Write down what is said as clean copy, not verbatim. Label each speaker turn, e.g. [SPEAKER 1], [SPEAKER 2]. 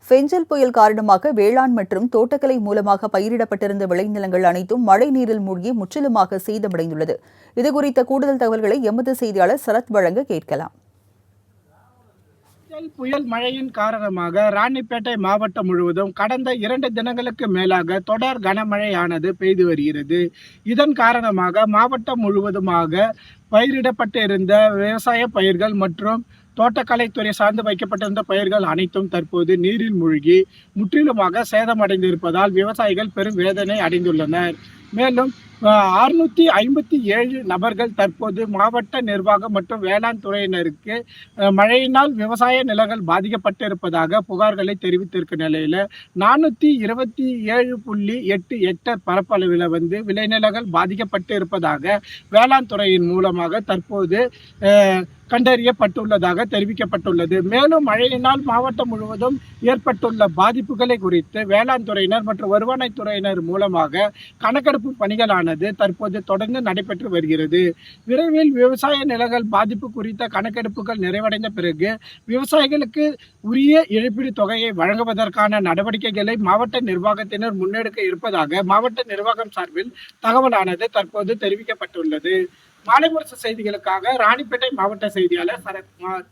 [SPEAKER 1] ஃபெஞ்சல் புயல் காரணமாக வேளாண் மற்றும் தோட்டக்கலை மூலமாக பயிரிடப்பட்டிருந்த விளைநிலங்கள் அனைத்தும் மழை நீரில் மூழ்கி முற்றிலுமாக சேதமடைந்துள்ளது. இதுகுறித்த கூடுதல் தகவல்களை எமது செய்தியாளர் சரத் வழங்க கேட்கலாம்.
[SPEAKER 2] புயல் மழையின் காரணமாக ராணிப்பேட்டை மாவட்டம் முழுவதும் கடந்த 2 தினங்களுக்கு மேலாக தொடர் கனமழையானது பெய்து வருகிறது. இதன் காரணமாக மாவட்டம் முழுவதுமாக பயிரிடப்பட்டிருந்த விவசாய பயிர்கள் மற்றும் தோட்டக்கலைத்துறை சார்ந்து வைக்கப்பட்டிருந்த பயிர்கள் அனைத்தும் தற்போது நீரில் மூழ்கி முற்றிலுமாக சேதமடைந்திருப்பதால் விவசாயிகள் பெரும் வேதனை அடைந்துள்ளனர். மேலும் 657 நபர்கள் தற்போது மாவட்ட நிர்வாகம் மற்றும் வேளாண் துறையினருக்கு மழையினால் விவசாய நிலங்கள் பாதிக்கப்பட்டிருப்பதாக புகார்களை தெரிவித்திருக்கும் நிலையில் 427.8 ஹெக்டேர் பரப்பளவில் விளைநிலங்கள் பாதிக்கப்பட்டு இருப்பதாக வேளாண் துறையின் மூலமாக தற்போது கண்டறியப்பட்டுள்ளதாக தெரிவிக்கப்பட்டுள்ளது. மேலும் மழையினால் மாவட்டம் முழுவதும் ஏற்பட்டுள்ள பாதிப்புகளை குறித்து வேளாண் துறையினர் மற்றும் வருவாய்த்துறையினர் மூலமாக கணக்கெடுப்பு பணிகளானது தற்போது தொடர்ந்து நடைபெற்று வருகிறது. விரைவில் விவசாய நிலங்கள் பாதிப்பு குறித்த கணக்கெடுப்புகள் நிறைவடைந்த பிறகு விவசாயிகளுக்கு உரிய இழப்பீடு தொகையை வழங்குவதற்கான நடவடிக்கைகளை மாவட்ட நிர்வாகத்தினர் முன்னெடுக்க இருப்பதாக மாவட்ட நிர்வாகம் சார்பில் தகவலானது தற்போது தெரிவிக்கப்பட்டுள்ளது. மாலை முரசு செய்திகளுக்காக ராணிப்பேட்டை மாவட்ட செய்தியாளர் சரத்குமார்.